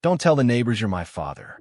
"Don't tell the neighbors you're my father."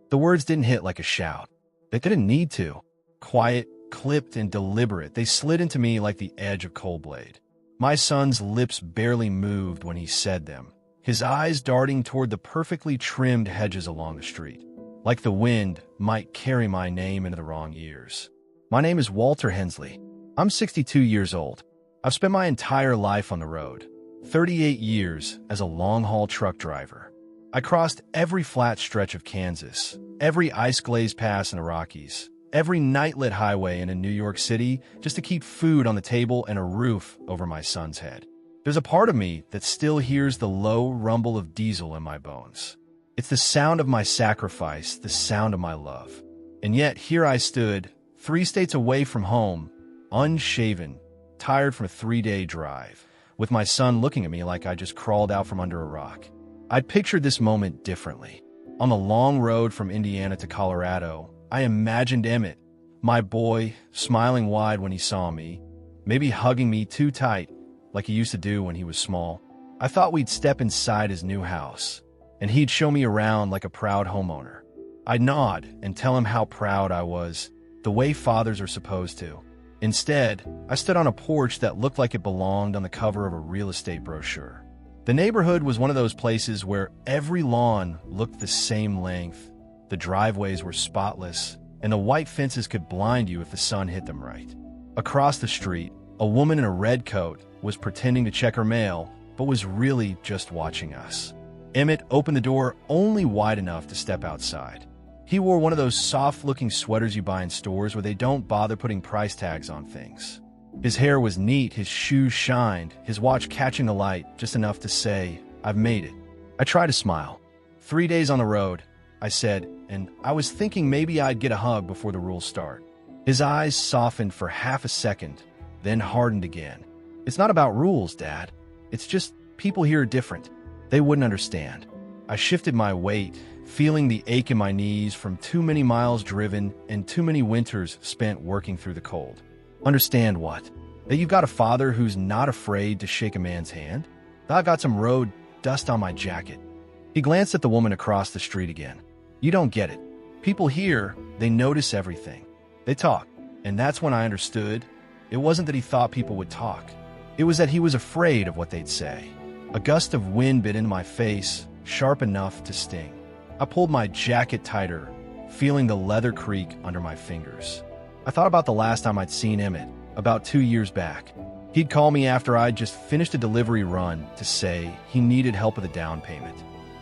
The words didn't hit like a shout. They didn't need to. Quiet, clipped, and deliberate, they slid into me like the edge of cold blade. My son's lips barely moved when he said them, his eyes darting toward the perfectly trimmed hedges along the street, like the wind might carry my name into the wrong ears. "My name is Walter Hensley. I'm 62 years old. I've spent my entire life on the road, 38 years as a long-haul truck driver. I crossed every flat stretch of Kansas, every ice-glazed pass in the Rockies, every night-lit highway in New York City just to keep food on the table and a roof over my son's head. There's a part of me that still hears the low rumble of diesel in my bones. It's the sound of my sacrifice, the sound of my love. And yet here I stood, 3 states away from home, unshaven, tired from a 3-day drive, with my son looking at me like I just crawled out from under a rock. I'd pictured this moment differently. On the long road from Indiana to Colorado, I imagined Emmett, my boy, smiling wide when he saw me, maybe hugging me too tight, like he used to do when he was small. I thought we'd step inside his new house, and he'd show me around like a proud homeowner. I'd nod and tell him how proud I was, the way fathers are supposed to. Instead, I stood on a porch that looked like it belonged on the cover of a real estate brochure. The neighborhood was one of those places where every lawn looked the same length, the driveways were spotless, and the white fences could blind you if the sun hit them right. Across the street, a woman in a red coat was pretending to check her mail, but was really just watching us. Emmett opened the door only wide enough to step outside. He wore one of those soft-looking sweaters you buy in stores where they don't bother putting price tags on things. His hair was neat, his shoes shined, his watch catching the light just enough to say, "I've made it." I tried to smile. 3 days on the road, I said, and I was thinking maybe I'd get a hug before the rules start. His eyes softened for half a second, then hardened again. "It's not about rules, Dad. It's just people here are different. They wouldn't understand." I shifted my weight, feeling the ache in my knees from too many miles driven and too many winters spent working through the cold. "Understand what? That you've got a father who's not afraid to shake a man's hand? I've got some road dust on my jacket." He glanced at the woman across the street again. "You don't get it. People here, they notice everything. They talk." And that's when I understood. It wasn't that he thought people would talk. It was that he was afraid of what they'd say. A gust of wind bit into my face, sharp enough to sting. I pulled my jacket tighter, feeling the leather creak under my fingers. I thought about the last time I'd seen Emmett, about 2 years back. He'd call me after I'd just finished a delivery run to say he needed help with a down payment.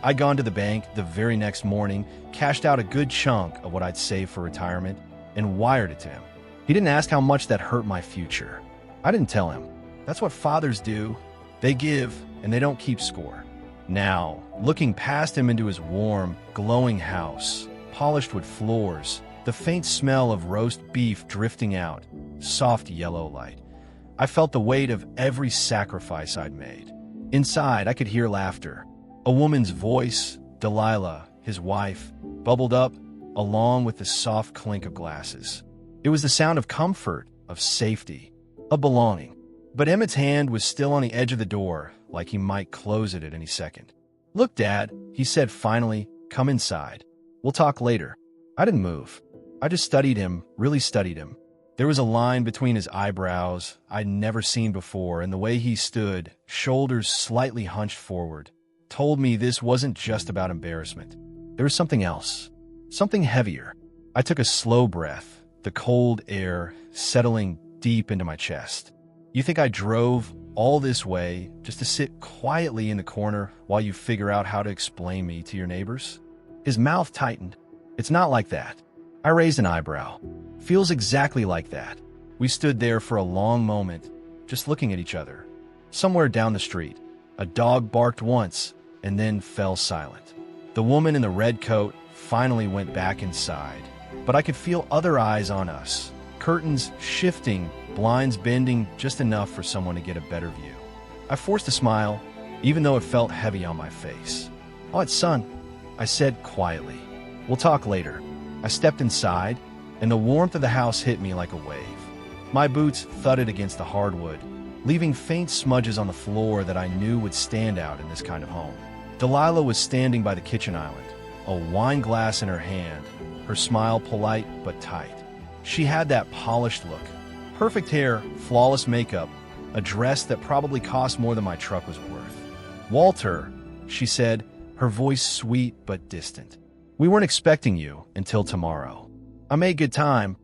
I'd gone to the bank the very next morning, cashed out a good chunk of what I'd saved for retirement, and wired it to him. He didn't ask how much that hurt my future. I didn't tell him. That's what fathers do. They give, and they don't keep score. Now, looking past him into his warm, glowing house, polished wood floors, the faint smell of roast beef drifting out, soft yellow light, I felt the weight of every sacrifice I'd made. Inside, I could hear laughter. A woman's voice, Delilah, his wife, bubbled up, along with the soft clink of glasses. It was the sound of comfort, of safety, of belonging. But Emmett's hand was still on the edge of the door, like he might close it at any second. "Look, Dad," he said finally, "come inside. We'll talk later." I didn't move. I just studied him, really studied him. There was a line between his eyebrows I'd never seen before, and the way he stood, shoulders slightly hunched forward, told me this wasn't just about embarrassment. There was something else, something heavier. I took a slow breath, the cold air settling deep into my chest. "You think I drove all this way just to sit quietly in the corner while you figure out how to explain me to your neighbors?" His mouth tightened. "It's not like that." I raised an eyebrow. "Feels exactly like that." We stood there for a long moment, just looking at each other. Somewhere down the street, a dog barked once and then fell silent. The woman in the red coat finally went back inside, but I could feel other eyes on us, curtains shifting, blinds bending just enough for someone to get a better view. I forced a smile, even though it felt heavy on my face. "Oh, it's son," I said quietly. "We'll talk later." I stepped inside, and the warmth of the house hit me like a wave. My boots thudded against the hardwood, leaving faint smudges on the floor that I knew would stand out in this kind of home. Delilah was standing by the kitchen island, a wine glass in her hand, her smile polite but tight. She had that polished look. Perfect hair, flawless makeup, a dress that probably cost more than my truck was worth. "Walter," she said, her voice sweet but distant. "We weren't expecting you until tomorrow." "I made good time,"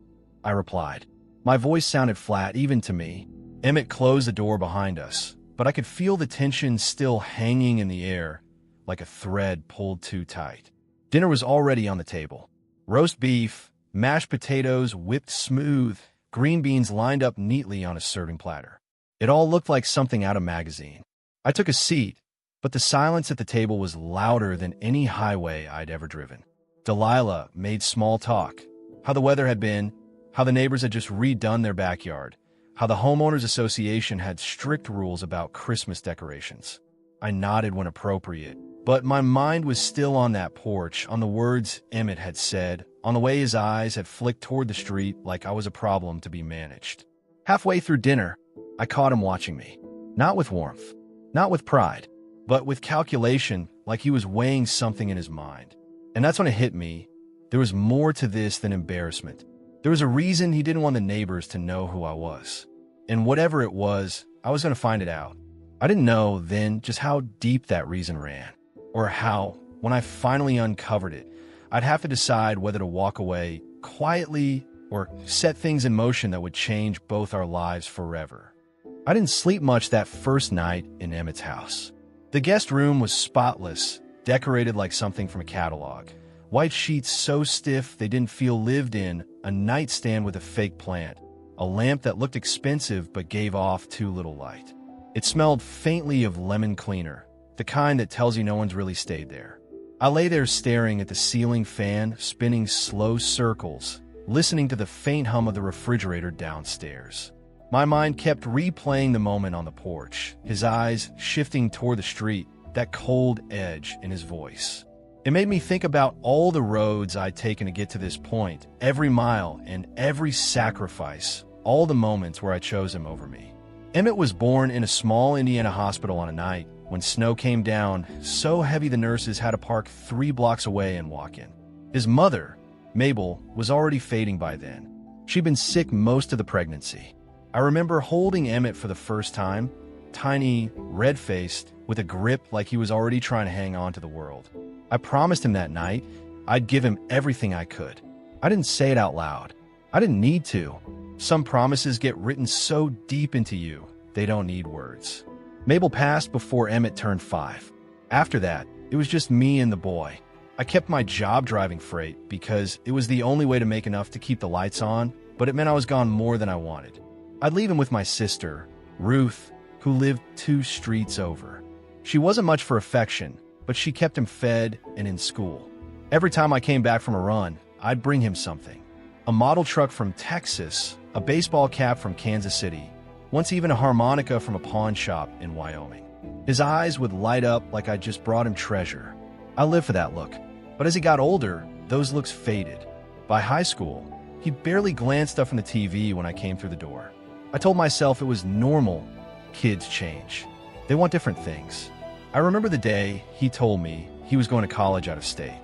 I replied. My voice sounded flat even to me. Emmett closed the door behind us, but I could feel the tension still hanging in the air, like a thread pulled too tight. Dinner was already on the table. Roast beef, mashed potatoes whipped smooth, green beans lined up neatly on a serving platter. It all looked like something out of a magazine. I took a seat, but the silence at the table was louder than any highway I'd ever driven. Delilah made small talk. How the weather had been, how the neighbors had just redone their backyard, how the homeowners association had strict rules about Christmas decorations. I nodded when appropriate, but my mind was still on that porch, on the words Emmett had said, on the way his eyes had flicked toward the street like I was a problem to be managed. Halfway through dinner, I caught him watching me. Not with warmth, not with pride, but with calculation, like he was weighing something in his mind. And that's when it hit me. There was more to this than embarrassment. There was a reason he didn't want the neighbors to know who I was. And whatever it was, I was going to find it out. I didn't know then just how deep that reason ran, or how, when I finally uncovered it, I'd have to decide whether to walk away quietly or set things in motion that would change both our lives forever. I didn't sleep much that first night in Emmett's house. The guest room was spotless, decorated like something from a catalog. White sheets so stiff they didn't feel lived in, a nightstand with a fake plant, a lamp that looked expensive but gave off too little light. It smelled faintly of lemon cleaner, the kind that tells you no one's really stayed there. I lay there staring at the ceiling fan spinning slow circles, listening to the faint hum of the refrigerator downstairs. My mind kept replaying the moment on the porch, his eyes shifting toward the street, that cold edge in his voice. It made me think about all the roads I'd taken to get to this point, every mile and every sacrifice, all the moments where I chose him over me. Emmett was born in a small Indiana hospital on a night when snow came down so heavy the nurses had to park 3 blocks away and walk in. His mother, Mabel, was already fading by then. She'd been sick most of the pregnancy. I remember holding Emmett for the first time, tiny, red-faced, with a grip like he was already trying to hang on to the world. I promised him that night I'd give him everything I could. I didn't say it out loud. I didn't need to. Some promises get written so deep into you, they don't need words. Mabel passed before Emmett turned 5. After that, it was just me and the boy. I kept my job driving freight because it was the only way to make enough to keep the lights on, but it meant I was gone more than I wanted. I'd leave him with my sister, Ruth, who lived 2 streets over. She wasn't much for affection, but she kept him fed and in school. Every time I came back from a run, I'd bring him something. A model truck from Texas, a baseball cap from Kansas City, once even a harmonica from a pawn shop in Wyoming. His eyes would light up like I'd just brought him treasure. I lived for that look, but as he got older, those looks faded. By high school, he barely glanced up from the TV when I came through the door. I told myself it was normal. Kids change. They want different things. I remember the day he told me he was going to college out of state.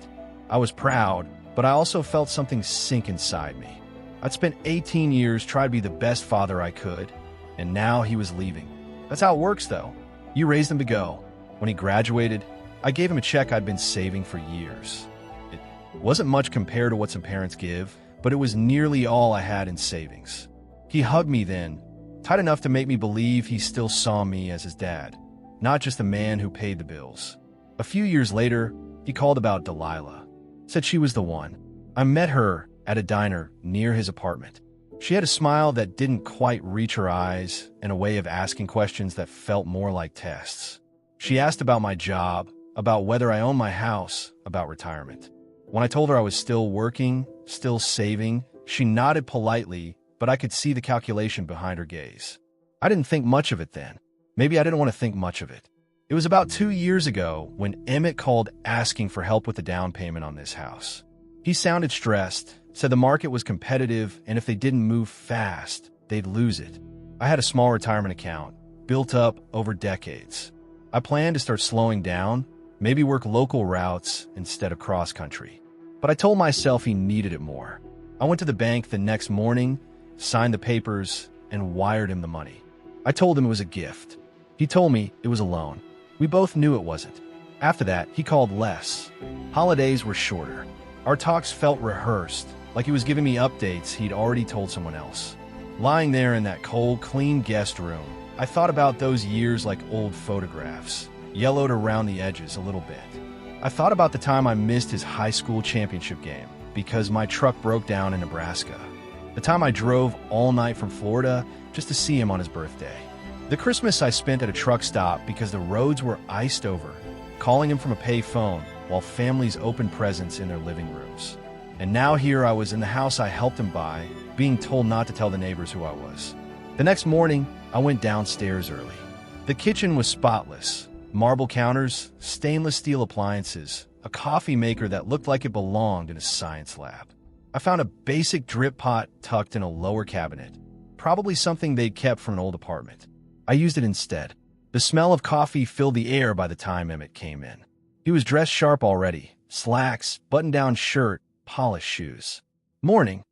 I was proud, but I also felt something sink inside me. I'd spent 18 years trying to be the best father I could, and now he was leaving. That's how it works, though. You raised him to go. When he graduated, I gave him a check I'd been saving for years. It wasn't much compared to what some parents give, but it was nearly all I had in savings. He hugged me then, tight enough to make me believe he still saw me as his dad, not just a man who paid the bills. A few years later, he called about Delilah, said she was the one. I met her at a diner near his apartment. She had a smile that didn't quite reach her eyes and a way of asking questions that felt more like tests. She asked about my job, about whether I owned my house, about retirement. When I told her I was still working, still saving, she nodded politely, but I could see the calculation behind her gaze. I didn't think much of it then. Maybe I didn't want to think much of it. It was about 2 years ago when Emmett called asking for help with the down payment on this house. He sounded stressed, said the market was competitive, and if they didn't move fast, they'd lose it. I had a small retirement account, built up over decades. I planned to start slowing down, maybe work local routes instead of cross-country. But I told myself he needed it more. I went to the bank the next morning, signed the papers, and wired him the money. I told him it was a gift. He told me it was a loan. We both knew it wasn't. After that, he called less. Holidays were shorter. Our talks felt rehearsed, like he was giving me updates he'd already told someone else. Lying there in that cold, clean guest room, I thought about those years like old photographs, yellowed around the edges a little bit. I thought about the time I missed his high school championship game because my truck broke down in Nebraska. The time I drove all night from Florida just to see him on his birthday. The Christmas I spent at a truck stop because the roads were iced over, calling him from a pay phone while families opened presents in their living rooms. And now here I was in the house I helped him buy, being told not to tell the neighbors who I was. The next morning, I went downstairs early. The kitchen was spotless. Marble counters, stainless steel appliances, a coffee maker that looked like it belonged in a science lab. I found a basic drip pot tucked in a lower cabinet, probably something they'd kept from an old apartment. I used it instead. The smell of coffee filled the air by the time Emmett came in. He was dressed sharp already, slacks, button-down shirt, polished shoes. "Morning,"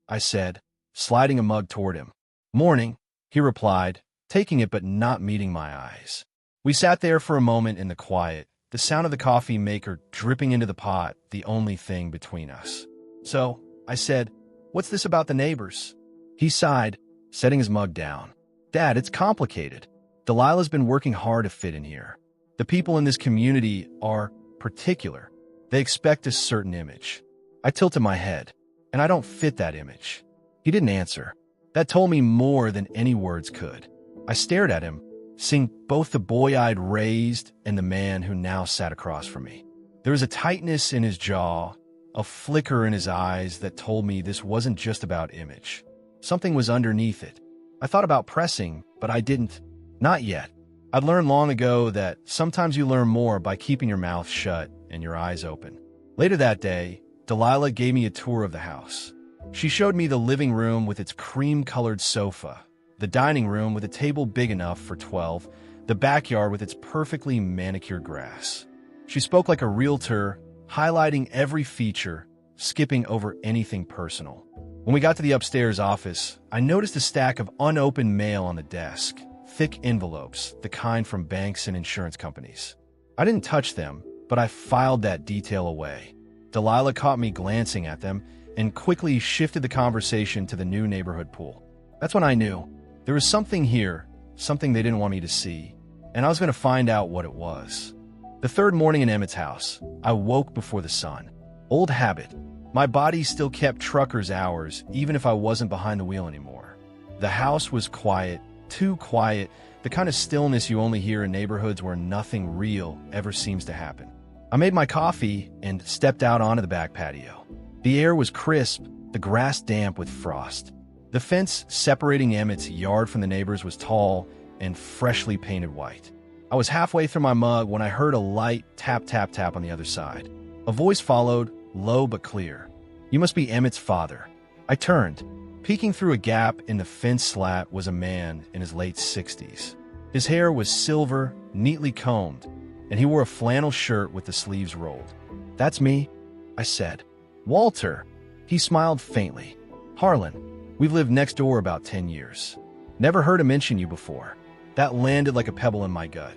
I said, sliding a mug toward him. "Morning," he replied, taking it but not meeting my eyes. We sat there for a moment in the quiet, the sound of the coffee maker dripping into the pot the only thing between us. "So," I said, "what's this about the neighbors?" He sighed, setting his mug down. "Dad, it's complicated. Delilah's been working hard to fit in here. The people in this community are particular. They expect a certain image." I tilted my head, and I don't fit that image. He didn't answer. That told me more than any words could. I stared at him, seeing both the boy I'd raised and the man who now sat across from me. There was a tightness in his jaw, a flicker in his eyes that told me this wasn't just about image. Something was underneath it. I thought about pressing, but I didn't. Not yet. I'd learned long ago that sometimes you learn more by keeping your mouth shut and your eyes open. Later that day, Delilah gave me a tour of the house. She showed me the living room with its cream-colored sofa, the dining room with a table big enough for 12, the backyard with its perfectly manicured grass. She spoke like a realtor, highlighting every feature, skipping over anything personal. When we got to the upstairs office, I noticed a stack of unopened mail on the desk, thick envelopes, the kind from banks and insurance companies. I didn't touch them, but I filed that detail away. Delilah caught me glancing at them and quickly shifted the conversation to the new neighborhood pool. That's when I knew there was something here, something they didn't want me to see, and I was going to find out what it was. The third morning in Emmett's house, I woke before the sun. Old habit. My body still kept trucker's hours, even if I wasn't behind the wheel anymore. The house was quiet, too quiet, the kind of stillness you only hear in neighborhoods where nothing real ever seems to happen. I made my coffee and stepped out onto the back patio. The air was crisp, the grass damp with frost. The fence separating Emmett's yard from the neighbors was tall and freshly painted white. I was halfway through my mug when I heard a light tap, tap, tap on the other side. A voice followed, low but clear. "You must be Emmett's father." I turned. Peeking through a gap in the fence slat was a man in his late 60s. His hair was silver, neatly combed, and he wore a flannel shirt with the sleeves rolled. "That's me," I said. "Walter." He smiled faintly. "Harlan. We've lived next door about 10 years. Never heard him mention you before." That landed like a pebble in my gut.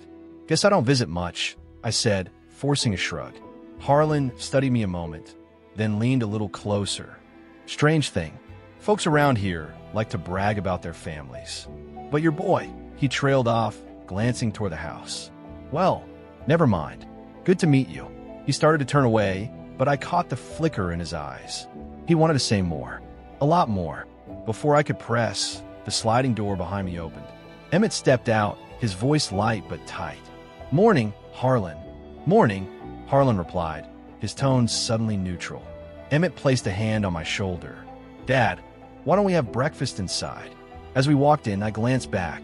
"Guess I don't visit much," I said, forcing a shrug. Harlan studied me a moment, then leaned a little closer. "Strange thing. Folks around here like to brag about their families. But your boy," he trailed off, glancing toward the house. "Well, never mind. Good to meet you." He started to turn away, but I caught the flicker in his eyes. He wanted to say more. A lot more. Before I could press, the sliding door behind me opened. Emmett stepped out, his voice light but tight. "Morning, Harlan." "Morning," Harlan replied, his tone suddenly neutral. Emmett placed a hand on my shoulder. "Dad, why don't we have breakfast inside?" As we walked in, I glanced back.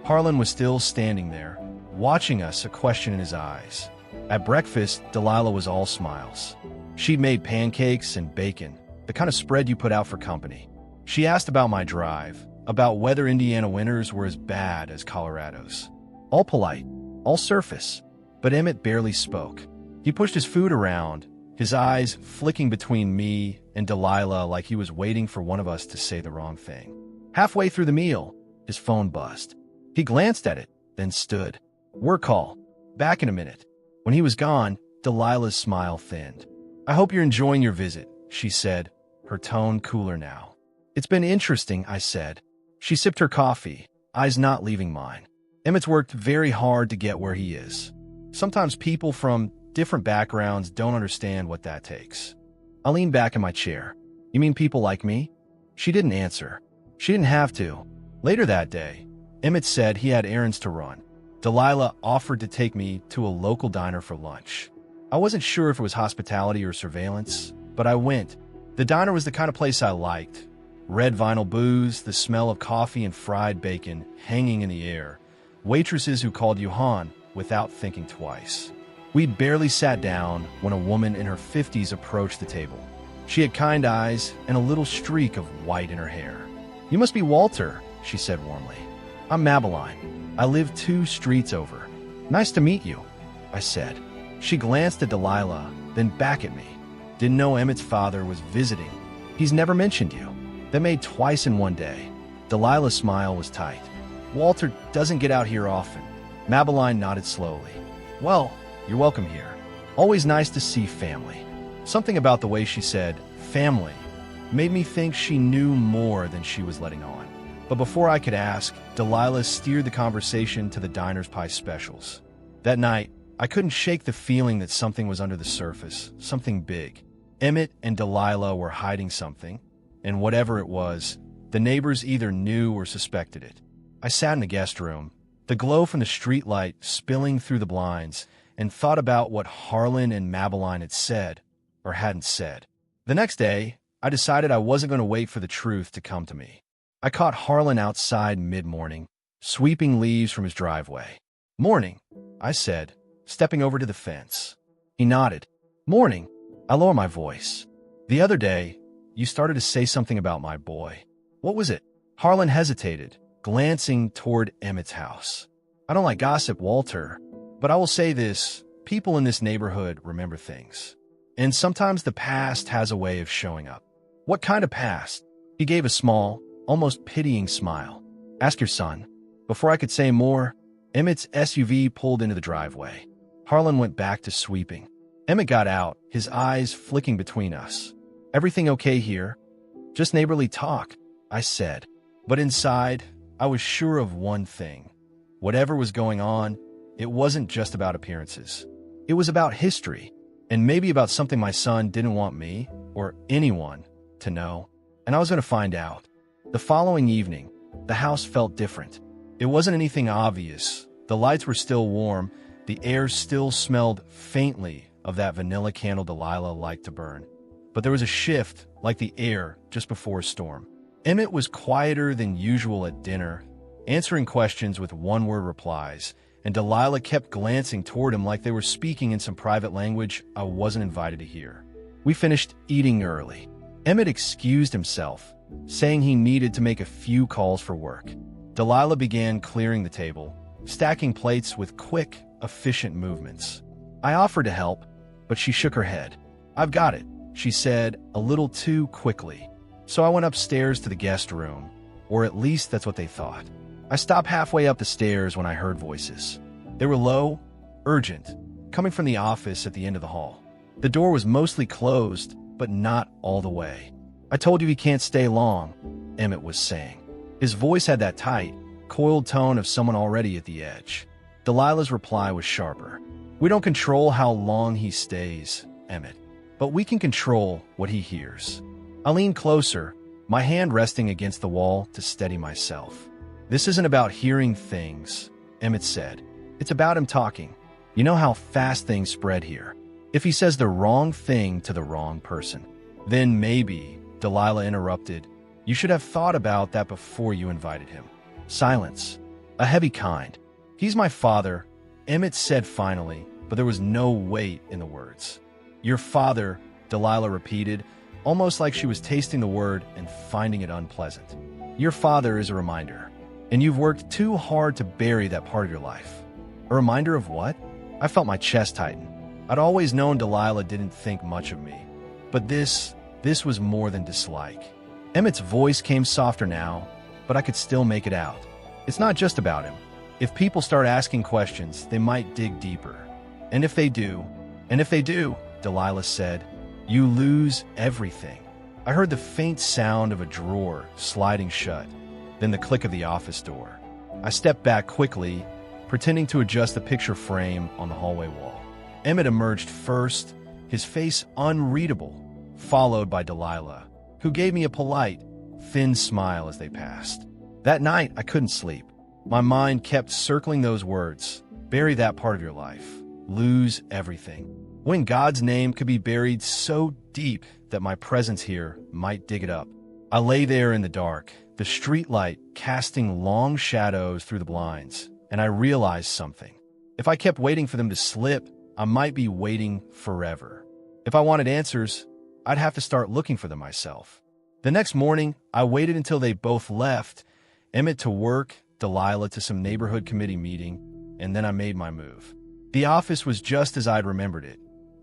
Harlan was still standing there, watching us, a question in his eyes. At breakfast, Delilah was all smiles. She'd made pancakes and bacon, the kind of spread you put out for company. She asked about my drive, about whether Indiana winters were as bad as Colorado's. All polite, all surface, but Emmett barely spoke. He pushed his food around, his eyes flicking between me and Delilah like he was waiting for one of us to say the wrong thing. Halfway through the meal, his phone buzzed. He glanced at it, then stood. "Work call. Back in a minute." When he was gone, Delilah's smile thinned. "I hope you're enjoying your visit," she said, her tone cooler now. "It's been interesting," I said. She sipped her coffee, eyes not leaving mine. "Emmett's worked very hard to get where he is. Sometimes people from different backgrounds don't understand what that takes." I leaned back in my chair. "You mean people like me?" She didn't answer. She didn't have to. Later that day, Emmett said he had errands to run. Delilah offered to take me to a local diner for lunch. I wasn't sure if it was hospitality or surveillance, but I went. The diner was the kind of place I liked. Red vinyl booze, the smell of coffee and fried bacon hanging in the air, waitresses who called you Han without thinking twice. We'd barely sat down when a woman in her 50s approached the table. She had kind eyes and a little streak of white in her hair. "You must be Walter," she said warmly. "I'm Mabeline. I live 2 streets over." "Nice to meet you," I said. She glanced at Delilah, then back at me. "Didn't know Emmett's father was visiting. He's never mentioned you." That made twice in one day. Delilah's smile was tight. "Walter doesn't get out here often." Mabeline nodded slowly. "Well, you're welcome here. Always nice to see family." Something about the way she said, "family," made me think she knew more than she was letting on. But before I could ask, Delilah steered the conversation to the diner's pie specials. That night, I couldn't shake the feeling that something was under the surface, something big. Emmett and Delilah were hiding something, and whatever it was, the neighbors either knew or suspected it. I sat in the guest room, the glow from the streetlight spilling through the blinds, and thought about what Harlan and Mabeline had said, or hadn't said. The next day, I decided I wasn't going to wait for the truth to come to me. I caught Harlan outside mid-morning, sweeping leaves from his driveway. "Morning," I said, stepping over to the fence. He nodded. "Morning." I lowered my voice. "The other day, you started to say something about my boy. What was it?" Harlan hesitated, glancing toward Emmett's house. "I don't like gossip, Walter, but I will say this. People in this neighborhood remember things. And sometimes the past has a way of showing up." "What kind of past?" He gave a small, almost pitying smile. "Ask your son." Before I could say more, Emmett's SUV pulled into the driveway. Harlan went back to sweeping. Emmett got out, his eyes flicking between us. "Everything okay here?" "Just neighborly talk," I said. But inside, I was sure of one thing. Whatever was going on, it wasn't just about appearances. It was about history, and maybe about something my son didn't want me, or anyone, to know. And I was going to find out. The following evening, the house felt different. It wasn't anything obvious. The lights were still warm, the air still smelled faintly of that vanilla candle Delilah liked to burn. But there was a shift, like the air just before a storm. Emmett was quieter than usual at dinner, answering questions with one-word replies, and Delilah kept glancing toward him like they were speaking in some private language I wasn't invited to hear. We finished eating early. Emmett excused himself, saying he needed to make a few calls for work. Delilah began clearing the table, stacking plates with quick, efficient movements. I offered to help, but she shook her head. "I've got it," she said, a little too quickly. So I went upstairs to the guest room, or at least that's what they thought. I stopped halfway up the stairs when I heard voices. They were low, urgent, coming from the office at the end of the hall. The door was mostly closed, but not all the way. "I told you he can't stay long," Emmett was saying. His voice had that tight, coiled tone of someone already at the edge. Delilah's reply was sharper. "We don't control how long he stays, Emmett, but we can control what he hears." I leaned closer, my hand resting against the wall to steady myself. "This isn't about hearing things," Emmett said. "It's about him talking. You know how fast things spread here. If he says the wrong thing to the wrong person, then maybe," Delilah interrupted, "you should have thought about that before you invited him." Silence. A heavy kind. "He's my father," Emmett said finally, but there was no weight in the words. "Your father," Delilah repeated, almost like she was tasting the word and finding it unpleasant. "Your father is a reminder, and you've worked too hard to bury that part of your life." A reminder of what? I felt my chest tighten. I'd always known Delilah didn't think much of me. But this was more than dislike. Emmett's voice came softer now, but I could still make it out. It's not just about him. If people start asking questions, they might dig deeper. And if they do, Delilah said, you lose everything. I heard the faint sound of a drawer sliding shut, then the click of the office door. I stepped back quickly, pretending to adjust the picture frame on the hallway wall. Emmett emerged first, his face unreadable, followed by Delilah, who gave me a polite, thin smile as they passed. That night, I couldn't sleep. My mind kept circling those words. Bury that part of your life. Lose everything. When God's name could be buried so deep that my presence here might dig it up. I lay there in the dark, the streetlight casting long shadows through the blinds, and I realized something. If I kept waiting for them to slip, I might be waiting forever. If I wanted answers, I'd have to start looking for them myself. The next morning, I waited until they both left, Emmett to work, Delilah to some neighborhood committee meeting, and then I made my move. The office was just as I'd remembered it.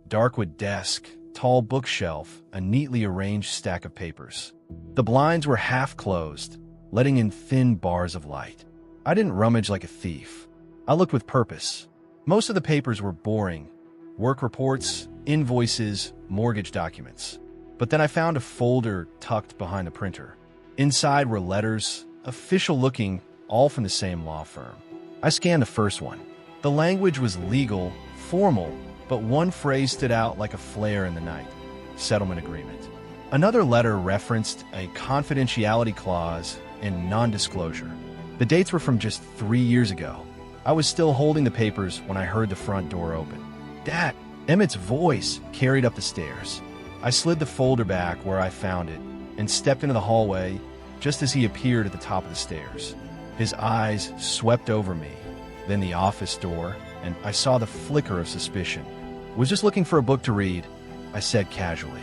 Dark wood desk, tall bookshelf, a neatly arranged stack of papers. The blinds were half closed, letting in thin bars of light. I didn't rummage like a thief. I looked with purpose. Most of the papers were boring. Work reports, invoices, mortgage documents. But then I found a folder tucked behind the printer. Inside were letters, official-looking, all from the same law firm. I scanned the first one. The language was legal, formal, but one phrase stood out like a flare in the night. Settlement agreement. Another letter referenced a confidentiality clause and non-disclosure. The dates were from just 3 years ago. I was still holding the papers when I heard the front door open. Dad! Emmett's voice carried up the stairs. I slid the folder back where I found it and stepped into the hallway just as he appeared at the top of the stairs. His eyes swept over me, then the office door, and I saw the flicker of suspicion. Was just looking for a book to read, I said casually.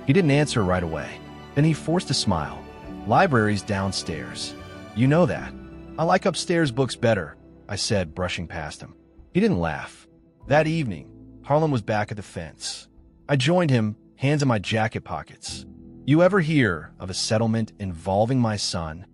He didn't answer right away. Then he forced a smile. Library's downstairs. You know that. I like upstairs books better, I said, brushing past him. He didn't laugh. That evening, Harlan was back at the fence. I joined him, hands in my jacket pockets. You ever hear of a settlement involving my son?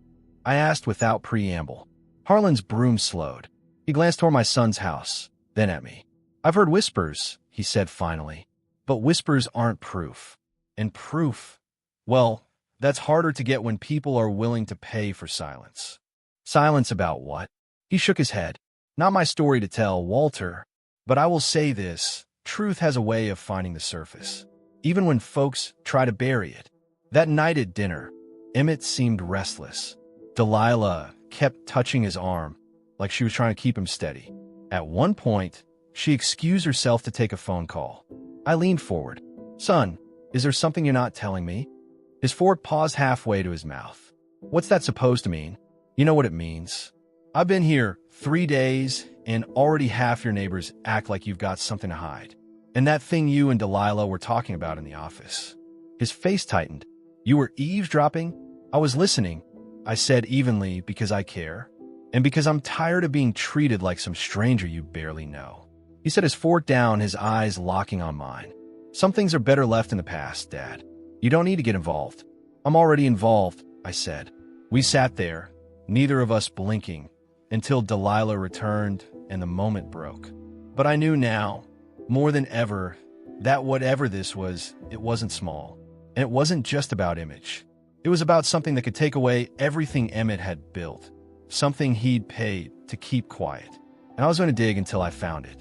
I asked without preamble. Harlan's broom slowed. He glanced toward my son's house, then at me. I've heard whispers, he said finally. But whispers aren't proof. And proof, well, that's harder to get when people are willing to pay for silence. Silence about what? He shook his head. Not my story to tell, Walter. But I will say this, truth has a way of finding the surface, even when folks try to bury it. That night at dinner, Emmett seemed restless. Delilah kept touching his arm, like she was trying to keep him steady. At one point, she excused herself to take a phone call. I leaned forward. Son, is there something you're not telling me? His fork paused halfway to his mouth. What's that supposed to mean? You know what it means. I've been here 3 days, and already half your neighbors act like you've got something to hide. And that thing you and Delilah were talking about in the office. His face tightened. You were eavesdropping? I was listening, I said evenly, because I care, and because I'm tired of being treated like some stranger you barely know. He set his fork down, his eyes locking on mine. Some things are better left in the past, Dad. You don't need to get involved. I'm already involved, I said. We sat there, neither of us blinking, until Delilah returned and the moment broke. But I knew now, more than ever, that whatever this was, it wasn't small. And it wasn't just about image. It was about something that could take away everything Emmett had built, something he'd paid to keep quiet. And I was going to dig until I found it.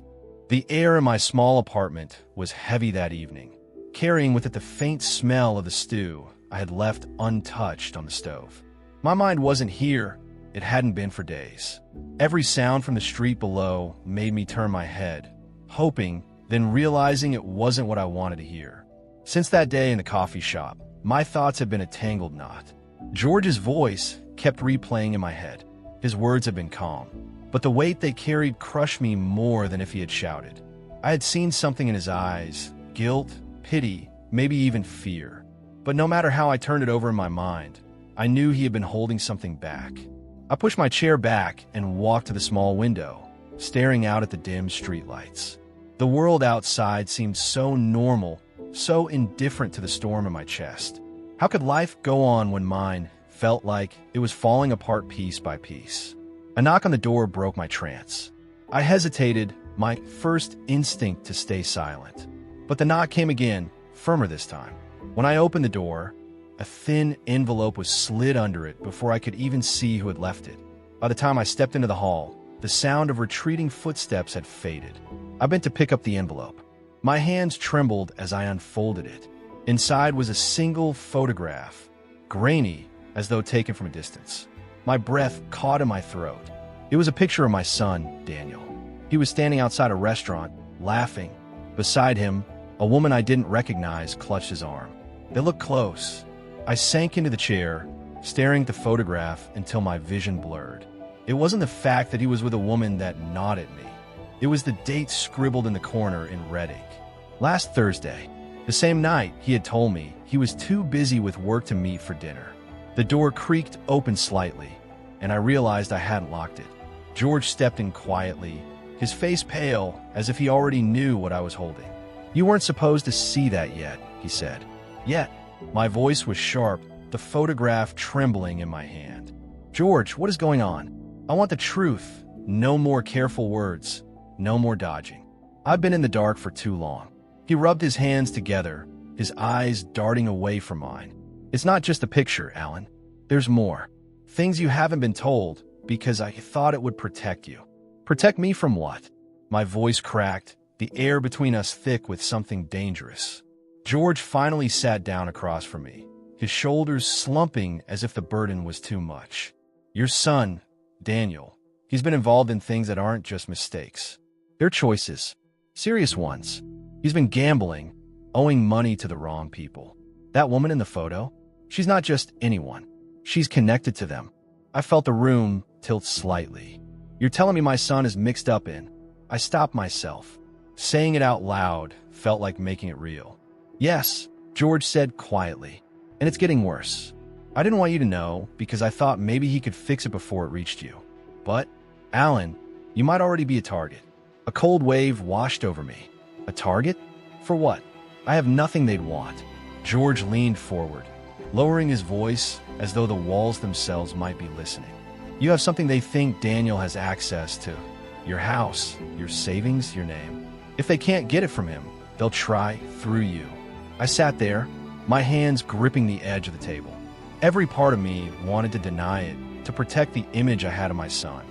The air in my small apartment was heavy that evening, carrying with it the faint smell of the stew I had left untouched on the stove. My mind wasn't here. It hadn't been for days. Every sound from the street below made me turn my head, hoping, then realizing it wasn't what I wanted to hear. Since that day in the coffee shop, my thoughts had been a tangled knot. George's voice kept replaying in my head. His words had been calm, but the weight they carried crushed me more than if he had shouted. I had seen something in his eyes, guilt, pity, maybe even fear. But no matter how I turned it over in my mind, I knew he had been holding something back. I pushed my chair back and walked to the small window, staring out at the dim streetlights. The The world outside seemed so normal, so indifferent to the storm in my chest. How could life go on when mine felt like it was falling apart piece by piece? A knock on the door broke my trance. I hesitated, my first instinct to stay silent. But the knock came again, firmer this time. When I opened the door, a thin envelope was slid under it before I could even see who had left it. By the time I stepped into the hall, the sound of retreating footsteps had faded. I bent to pick up the envelope. My hands trembled as I unfolded it. Inside was a single photograph, grainy as though taken from a distance. My breath caught in my throat. It was a picture of my son, Daniel. He was standing outside a restaurant, laughing. Beside him, a woman I didn't recognize clutched his arm. They looked close. I sank into the chair, staring at the photograph until my vision blurred. It wasn't the fact that he was with a woman that gnawed at me. It was the date scribbled in the corner in red ink. Last Thursday, the same night he had told me he was too busy with work to meet for dinner. The door creaked open slightly, and I realized I hadn't locked it. George stepped in quietly, his face pale as if he already knew what I was holding. "You weren't supposed to see that yet," he said. "Yet." My voice was sharp, the photograph trembling in my hand. "George, what is going on? I want the truth. No more careful words. No more dodging. I've been in the dark for too long." He rubbed his hands together, his eyes darting away from mine. "It's not just a picture, Alan. There's more. Things you haven't been told because I thought it would protect you." "Protect me from what?" My voice cracked, the air between us thick with something dangerous. George finally sat down across from me, his shoulders slumping as if the burden was too much. "Your son, Daniel, he's been involved in things that aren't just mistakes. They're choices. Serious ones. He's been gambling, owing money to the wrong people. That woman in the photo, she's not just anyone. She's connected to them." I felt the room tilt slightly. "You're telling me my son is mixed up in—" I stopped myself. Saying it out loud felt like making it real. "Yes," George said quietly, "and it's getting worse. I didn't want you to know because I thought maybe he could fix it before it reached you. But, Alan, you might already be a target." A cold wave washed over me. "A target? For what? I have nothing they'd want." George leaned forward, lowering his voice as though the walls themselves might be listening. "You have something they think Daniel has access to. Your house, your savings, your name. If they can't get it from him, they'll try through you." I sat there, my hands gripping the edge of the table. Every part of me wanted to deny it, to protect the image I had of my son.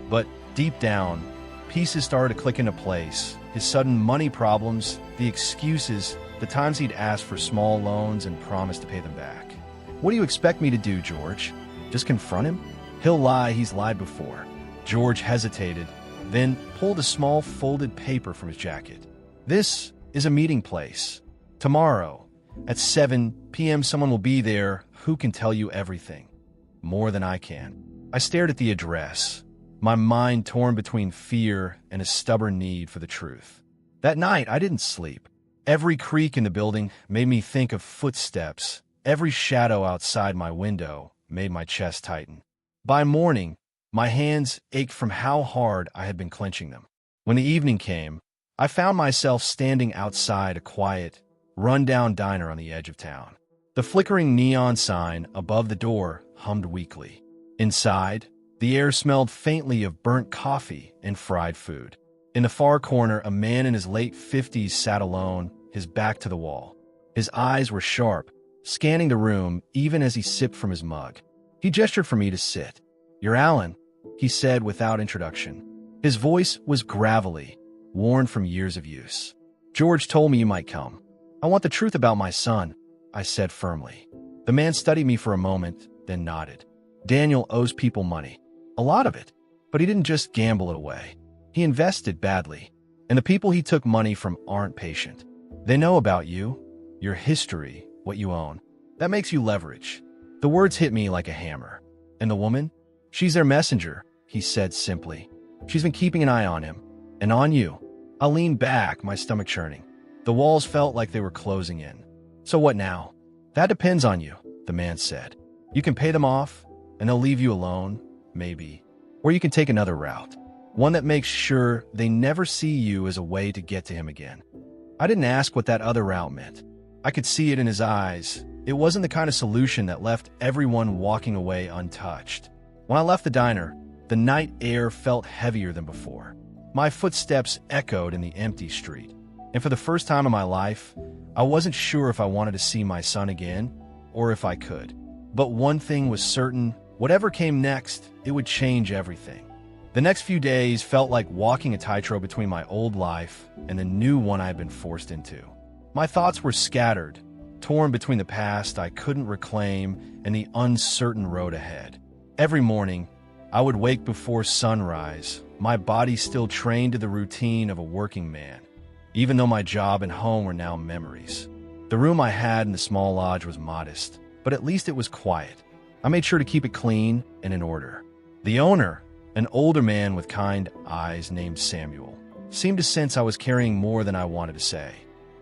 But deep down, pieces started to click into place. His sudden money problems, the excuses, the times he'd asked for small loans and promised to pay them back. "What do you expect me to do, George? Just confront him? He'll lie, he's lied before." George hesitated, then pulled a small folded paper from his jacket. "This is a meeting place. Tomorrow, at 7 p.m. someone will be there who can tell you everything. More than I can." I stared at the address, my mind torn between fear and a stubborn need for the truth. That night, I didn't sleep. Every creak in the building made me think of footsteps. Every shadow outside my window made my chest tighten. By morning, my hands ached from how hard I had been clenching them. When the evening came, I found myself standing outside a quiet, run-down diner on the edge of town. The flickering neon sign above the door hummed weakly. Inside, the air smelled faintly of burnt coffee and fried food. In the far corner, a man in his late 50s sat alone, his back to the wall. His eyes were sharp, scanning the room even as he sipped from his mug. He gestured for me to sit. "You're Alan," he said without introduction. His voice was gravelly, worn from years of use. "George told me you might come. I want the truth about my son," I said firmly. The man studied me for a moment, then nodded. "Daniel owes people money. A lot of it. But he didn't just gamble it away. He invested badly. And the people he took money from aren't patient. They know about you, your history, what you own. That makes you leverage." The words hit me like a hammer. "And the woman? She's their messenger," he said simply. "She's been keeping an eye on him. And on you." I leaned back, my stomach churning. The walls felt like they were closing in. "So what now?" "That depends on you," the man said. "You can pay them off, and they'll leave you alone, maybe. Or you can take another route. one that makes sure they never see you as a way to get to him again. I didn't ask what that other route meant. I could see it in his eyes. It wasn't the kind of solution that left everyone walking away untouched. When I left the diner, the night air felt heavier than before. My footsteps echoed in the empty street. And for the first time in my life, I wasn't sure if I wanted to see my son again or if I could. But one thing was certain, whatever came next, it would change everything. The next few days felt like walking a tightrope between my old life and the new one I had been forced into. My thoughts were scattered, torn between the past I couldn't reclaim and the uncertain road ahead. Every morning, I would wake before sunrise, my body still trained to the routine of a working man, even though my job and home were now memories. The room I had in the small lodge was modest, but at least it was quiet. I made sure to keep it clean and in order. The owner, an older man with kind eyes named Samuel, seemed to sense I was carrying more than I wanted to say.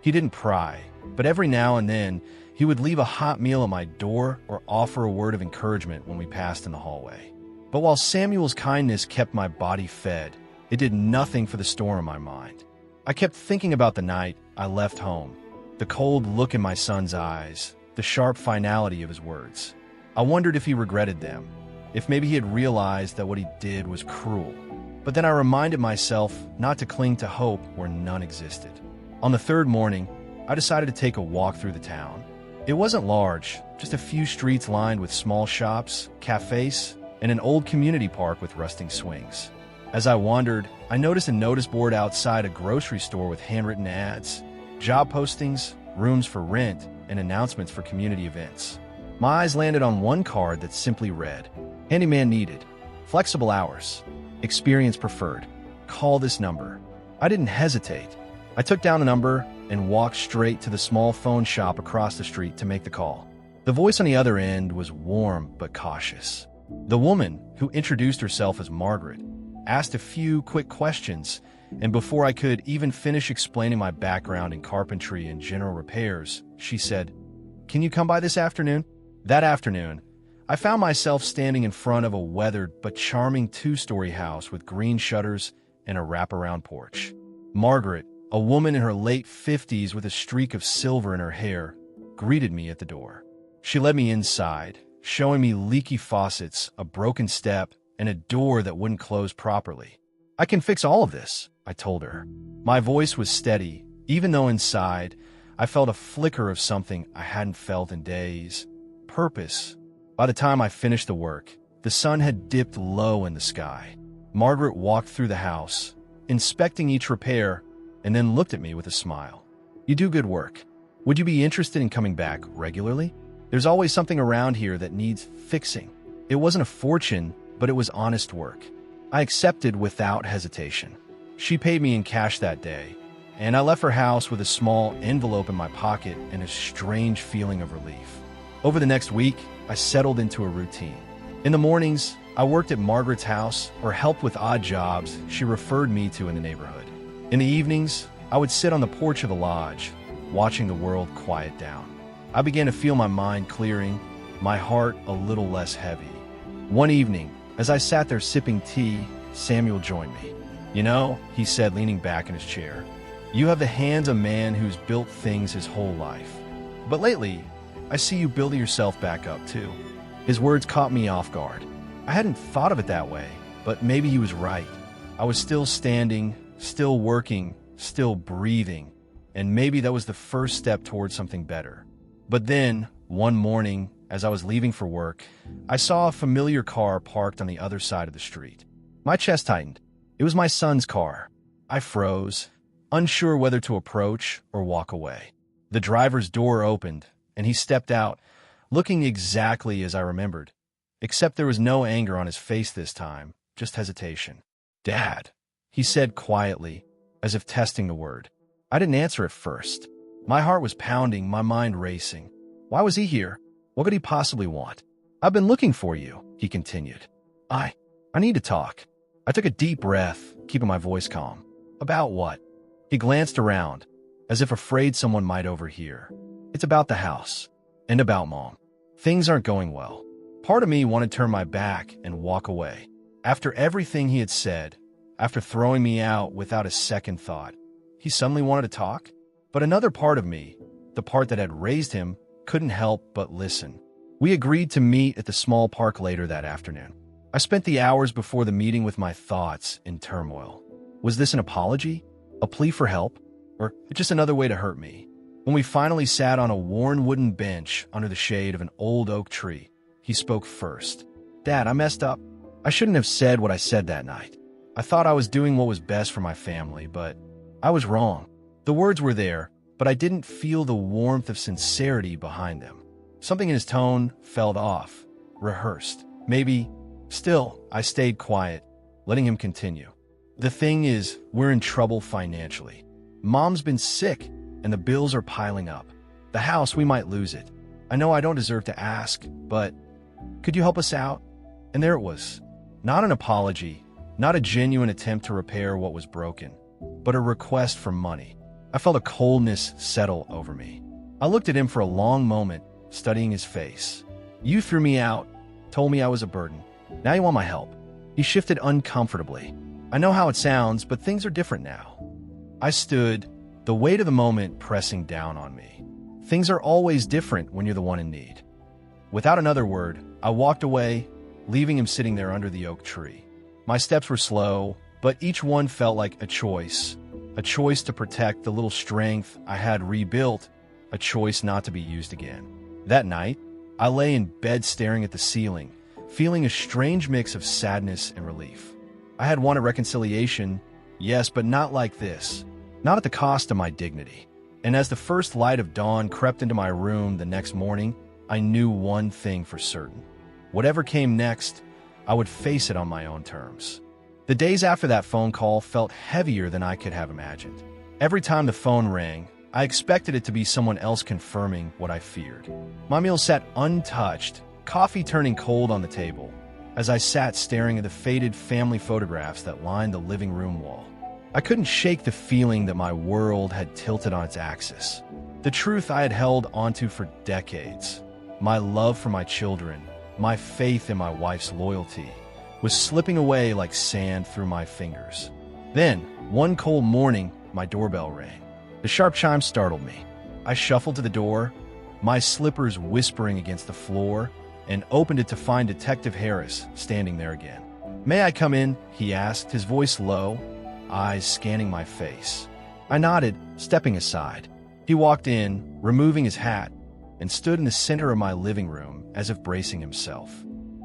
He didn't pry, but every now and then, he would leave a hot meal at my door or offer a word of encouragement when we passed in the hallway. But while Samuel's kindness kept my body fed, it did nothing for the storm in my mind. I kept thinking about the night I left home, the cold look in my son's eyes, the sharp finality of his words. I wondered if he regretted them, if maybe he had realized that what he did was cruel. But then I reminded myself not to cling to hope where none existed. On the third morning, I decided to take a walk through the town. It wasn't large, just a few streets lined with small shops, cafes, and an old community park with rusting swings. As I wandered, I noticed a notice board outside a grocery store with handwritten ads, job postings, rooms for rent, and announcements for community events. My eyes landed on one card that simply read, "Handyman needed, flexible hours, experience preferred, call this number." I didn't hesitate. I took down the number and walked straight to the small phone shop across the street to make the call. The voice on the other end was warm but cautious. The woman, who introduced herself as Margaret, asked a few quick questions, and before I could even finish explaining my background in carpentry and general repairs, she said, "Can you come by this afternoon?" That afternoon, I found myself standing in front of a weathered but charming two-story house with green shutters and a wraparound porch. Margaret, a woman in her late 50s with a streak of silver in her hair, greeted me at the door. She led me inside, showing me leaky faucets, a broken step, and a door that wouldn't close properly. "I can fix all of this," I told her. My voice was steady, even though inside, I felt a flicker of something I hadn't felt in days. Purpose. By the time I finished the work, the sun had dipped low in the sky. Margaret walked through the house, inspecting each repair, and then looked at me with a smile. "You do good work. Would you be interested in coming back regularly? There's always something around here that needs fixing." It wasn't a fortune, but it was honest work. I accepted without hesitation. She paid me in cash that day, and I left her house with a small envelope in my pocket and a strange feeling of relief. Over the next week, I settled into a routine. In the mornings, I worked at Margaret's house or helped with odd jobs she referred me to in the neighborhood. In the evenings, I would sit on the porch of the lodge, watching the world quiet down. I began to feel my mind clearing, my heart a little less heavy. One evening, as I sat there sipping tea, Samuel joined me. "You know," he said, leaning back in his chair, "you have the hands of a man who's built things his whole life. But lately, I see you building yourself back up, too." His words caught me off guard. I hadn't thought of it that way, but maybe he was right. I was still standing, still working, still breathing, and maybe that was the first step towards something better. But then, one morning, as I was leaving for work, I saw a familiar car parked on the other side of the street. My chest tightened. It was my son's car. I froze, unsure whether to approach or walk away. The driver's door opened, and he stepped out, looking exactly as I remembered, except there was no anger on his face this time, just hesitation. "Dad," he said quietly, as if testing the word. I didn't answer at first. My heart was pounding, my mind racing. Why was he here? What could he possibly want? "I've been looking for you," he continued. I need to talk." I took a deep breath, keeping my voice calm. "About what?" He glanced around, as if afraid someone might overhear. "It's about the house. And about Mom. Things aren't going well." Part of me wanted to turn my back and walk away. After everything he had said, after throwing me out without a second thought. He suddenly wanted to talk? But another part of me, the part that had raised him, couldn't help but listen. We agreed to meet at the small park later that afternoon. I spent the hours before the meeting with my thoughts in turmoil. Was this an apology? A plea for help? Or just another way to hurt me? When we finally sat on a worn wooden bench under the shade of an old oak tree, he spoke first. "Dad, I messed up. I shouldn't have said what I said that night. I thought I was doing what was best for my family, but I was wrong." The words were there, but I didn't feel the warmth of sincerity behind them. Something in his tone felt off, rehearsed. Maybe. Still, I stayed quiet, letting him continue. "The thing is, we're in trouble financially. Mom's been sick, and the bills are piling up. The house, we might lose it. I know I don't deserve to ask, but could you help us out?" And there it was. Not an apology, not a genuine attempt to repair what was broken, but a request for money. I felt a coldness settle over me. I looked at him for a long moment, studying his face. "You threw me out, told me I was a burden. Now you want my help." He shifted uncomfortably. "I know how it sounds, but things are different now." I stood, the weight of the moment pressing down on me. Things are always different when you're the one in need. Without another word, I walked away, leaving him sitting there under the oak tree. My steps were slow, but each one felt like a choice to protect the little strength I had rebuilt, a choice not to be used again. That night, I lay in bed staring at the ceiling, feeling a strange mix of sadness and relief. I had wanted reconciliation, yes, but not like this, not at the cost of my dignity. And as the first light of dawn crept into my room the next morning, I knew one thing for certain. Whatever came next, I would face it on my own terms. The days after that phone call felt heavier than I could have imagined. Every time the phone rang, I expected it to be someone else confirming what I feared. My meal sat untouched, coffee turning cold on the table, as I sat staring at the faded family photographs that lined the living room wall. I couldn't shake the feeling that my world had tilted on its axis. The truth I had held onto for decades, my love for my children, my faith in my wife's loyalty, was slipping away like sand through my fingers. Then, one cold morning, my doorbell rang. The sharp chime startled me. I shuffled to the door, my slippers whispering against the floor, and opened it to find Detective Harris standing there again. "May I come in?" he asked, his voice low, eyes scanning my face. I nodded, stepping aside. He walked in, removing his hat, and stood in the center of my living room as if bracing himself.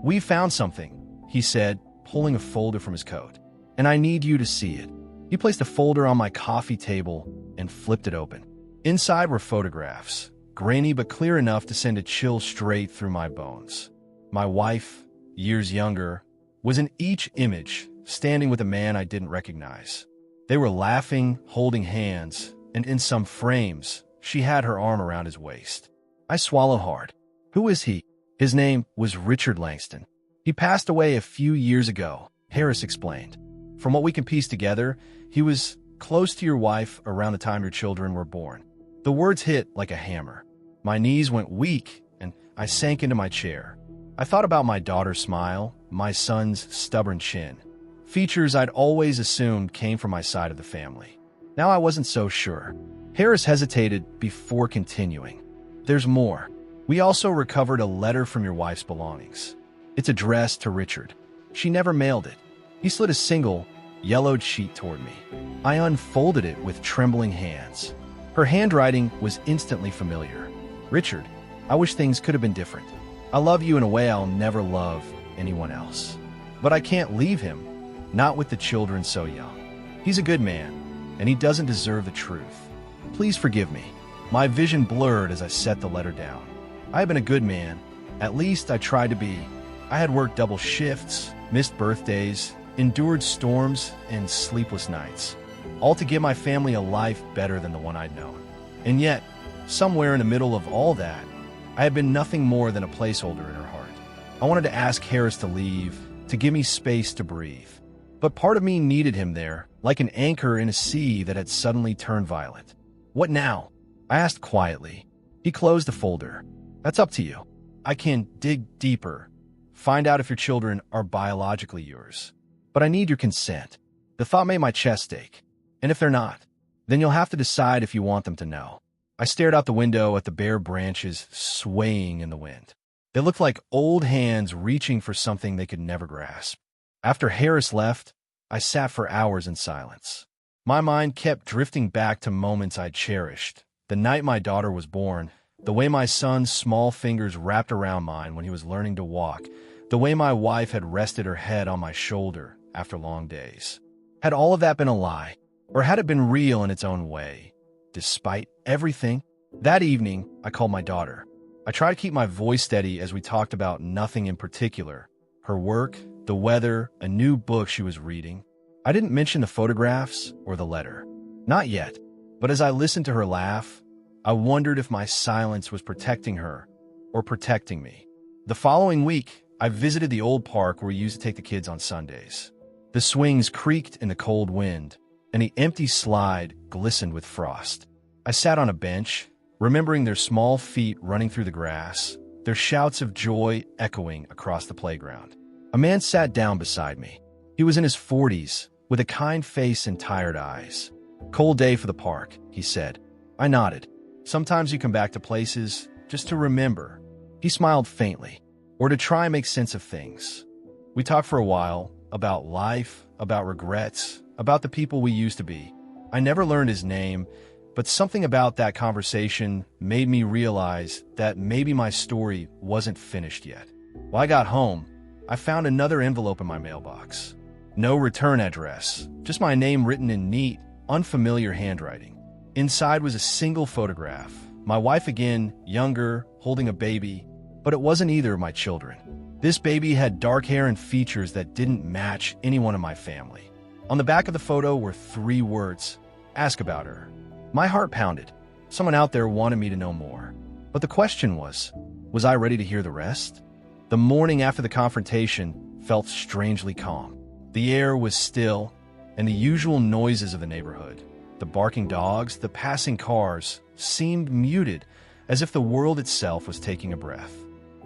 "We found something," he said, pulling a folder from his coat, "and I need you to see it." He placed the folder on my coffee table and flipped it open. Inside were photographs, grainy but clear enough to send a chill straight through my bones. My wife, years younger, was in each image, standing with a man I didn't recognize. They were laughing, holding hands, and in some frames, she had her arm around his waist. I swallowed hard. Who is he? His name was Richard Langston. He passed away a few years ago, Harris explained. From what we can piece together, he was close to your wife around the time your children were born. The words hit like a hammer. My knees went weak, and I sank into my chair. I thought about my daughter's smile, my son's stubborn chin, features I'd always assumed came from my side of the family. Now I wasn't so sure. Harris hesitated before continuing. "There's more. We also recovered a letter from your wife's belongings. It's addressed to Richard. She never mailed it." He slid a single, yellowed sheet toward me. I unfolded it with trembling hands. Her handwriting was instantly familiar. "Richard, I wish things could have been different. I love you in a way I'll never love anyone else. But I can't leave him, not with the children so young. He's a good man, and he doesn't deserve the truth. Please forgive me." My vision blurred as I set the letter down. I had been a good man. At least I tried to be. I had worked double shifts, missed birthdays, endured storms and sleepless nights, all to give my family a life better than the one I'd known. And yet, somewhere in the middle of all that, I had been nothing more than a placeholder in her heart. I wanted to ask Harris to leave, to give me space to breathe. But part of me needed him there, like an anchor in a sea that had suddenly turned violent. "What now?" I asked quietly. He closed the folder. "That's up to you. I can dig deeper, find out if your children are biologically yours. But I need your consent." The thought made my chest ache. And if they're not, then you'll have to decide if you want them to know. I stared out the window at the bare branches swaying in the wind. They looked like old hands reaching for something they could never grasp. After Harris left, I sat for hours in silence. My mind kept drifting back to moments I'd cherished. The night my daughter was born, the way my son's small fingers wrapped around mine when he was learning to walk, the way my wife had rested her head on my shoulder after long days. Had all of that been a lie, or had it been real in its own way? Despite everything, that evening, I called my daughter. I tried to keep my voice steady as we talked about nothing in particular. Her work, the weather, a new book she was reading. I didn't mention the photographs or the letter. Not yet. But as I listened to her laugh, I wondered if my silence was protecting her or protecting me. The following week, I visited the old park where we used to take the kids on Sundays. The swings creaked in the cold wind, and the empty slide glistened with frost. I sat on a bench, remembering their small feet running through the grass, their shouts of joy echoing across the playground. A man sat down beside me. He was in his 40s, with a kind face and tired eyes. "Cold day for the park," he said. I nodded. "Sometimes you come back to places just to remember." He smiled faintly, or to try and make sense of things. We talked for a while, about life, about regrets, about the people we used to be. I never learned his name, but something about that conversation made me realize that maybe my story wasn't finished yet. When I got home, I found another envelope in my mailbox. No return address, just my name written in neat, unfamiliar handwriting. Inside was a single photograph. My wife again, younger, holding a baby, but it wasn't either of my children. This baby had dark hair and features that didn't match anyone in my family. On the back of the photo were 3 words: "Ask about her." My heart pounded. Someone out there wanted me to know more. But the question was I ready to hear the rest? The morning after the confrontation felt strangely calm. The air was still, and the usual noises of the neighborhood, the barking dogs, the passing cars, seemed muted, as if the world itself was taking a breath.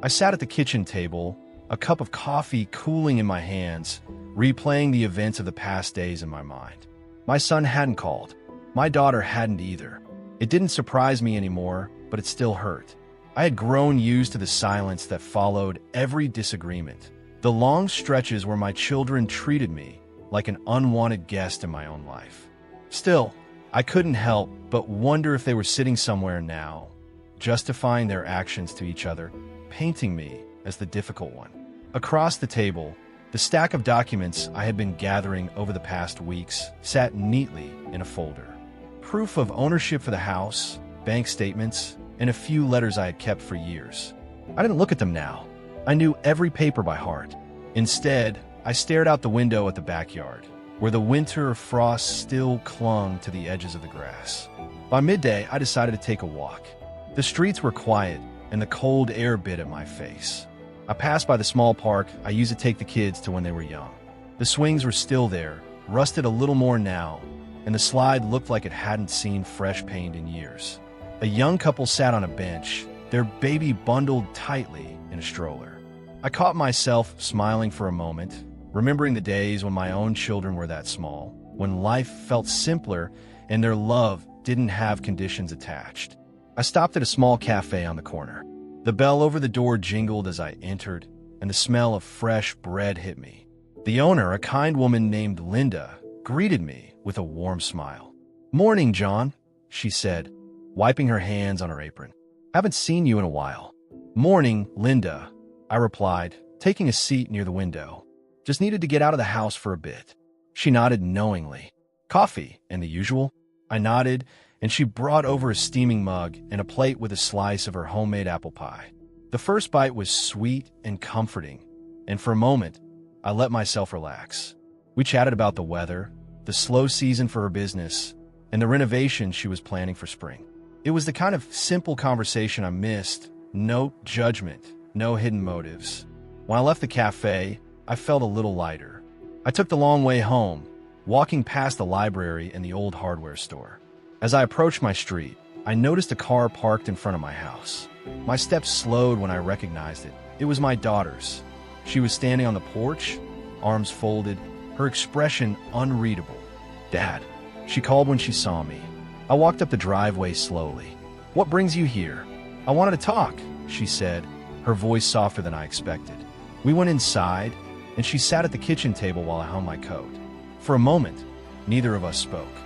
I sat at the kitchen table, a cup of coffee cooling in my hands, replaying the events of the past days in my mind. My son hadn't called. My daughter hadn't either. It didn't surprise me anymore, but it still hurt. I had grown used to the silence that followed every disagreement, the long stretches where my children treated me like an unwanted guest in my own life. Still, I couldn't help but wonder if they were sitting somewhere now, justifying their actions to each other, painting me as the difficult one. Across the table, the stack of documents I had been gathering over the past weeks sat neatly in a folder. Proof of ownership for the house, bank statements, and a few letters I had kept for years. I didn't look at them now. I knew every paper by heart. Instead, I stared out the window at the backyard, where the winter frost still clung to the edges of the grass. By midday, I decided to take a walk. The streets were quiet, and the cold air bit at my face. I passed by the small park I used to take the kids to when they were young. The swings were still there, rusted a little more now, and the slide looked like it hadn't seen fresh paint in years. A young couple sat on a bench, their baby bundled tightly in a stroller. I caught myself smiling for a moment, remembering the days when my own children were that small, when life felt simpler and their love didn't have conditions attached. I stopped at a small cafe on the corner. The bell over the door jingled as I entered, and the smell of fresh bread hit me. The owner, a kind woman named Linda, greeted me with a warm smile. "Morning, John," she said, wiping her hands on her apron. "Haven't seen you in a while." "Morning, Linda," I replied, taking a seat near the window. "Just needed to get out of the house for a bit." She nodded knowingly. "Coffee and the usual?" I nodded, and she brought over a steaming mug and a plate with a slice of her homemade apple pie. The first bite was sweet and comforting, and for a moment, I let myself relax. We chatted about the weather, the slow season for her business, and the renovation she was planning for spring. It was the kind of simple conversation I missed. No judgment, no hidden motives. When I left the cafe, I felt a little lighter. I took the long way home, walking past the library and the old hardware store. As I approached my street, I noticed a car parked in front of my house. My steps slowed when I recognized it. It was my daughter's. She was standing on the porch, arms folded, her expression unreadable. "Dad," she called when she saw me. I walked up the driveway slowly. "What brings you here?" "I wanted to talk," she said, her voice softer than I expected. We went inside, and she sat at the kitchen table while I hung my coat. For a moment, neither of us spoke.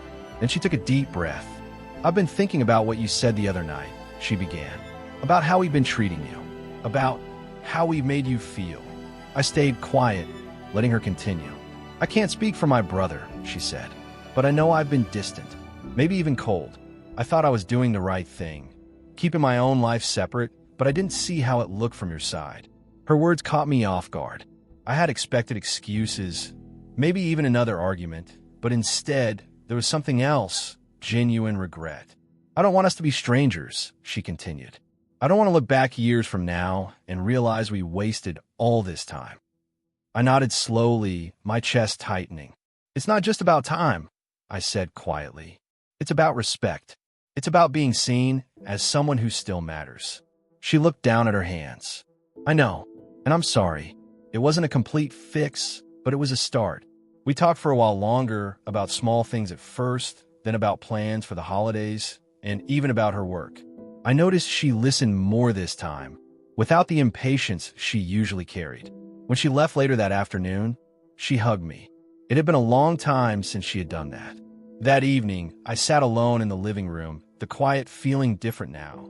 Then she took a deep breath. "I've been thinking about what you said the other night," she began. "About how we've been treating you. About how we've made you feel." I stayed quiet, letting her continue. "I can't speak for my brother," she said, "but I know I've been distant, maybe even cold. I thought I was doing the right thing, keeping my own life separate, but I didn't see how it looked from your side." Her words caught me off guard. I had expected excuses, maybe even another argument, but instead, there was something else, genuine regret. "I don't want us to be strangers," she continued. "I don't want to look back years from now and realize we wasted all this time." I nodded slowly, my chest tightening. "It's not just about time," I said quietly. "It's about respect. It's about being seen as someone who still matters." She looked down at her hands. "I know, and I'm sorry. It wasn't a complete fix, but it was a start." We talked for a while longer about small things at first, then about plans for the holidays, and even about her work. I noticed she listened more this time, without the impatience she usually carried. When she left later that afternoon, she hugged me. It had been a long time since she had done that. That evening, I sat alone in the living room, the quiet feeling different now.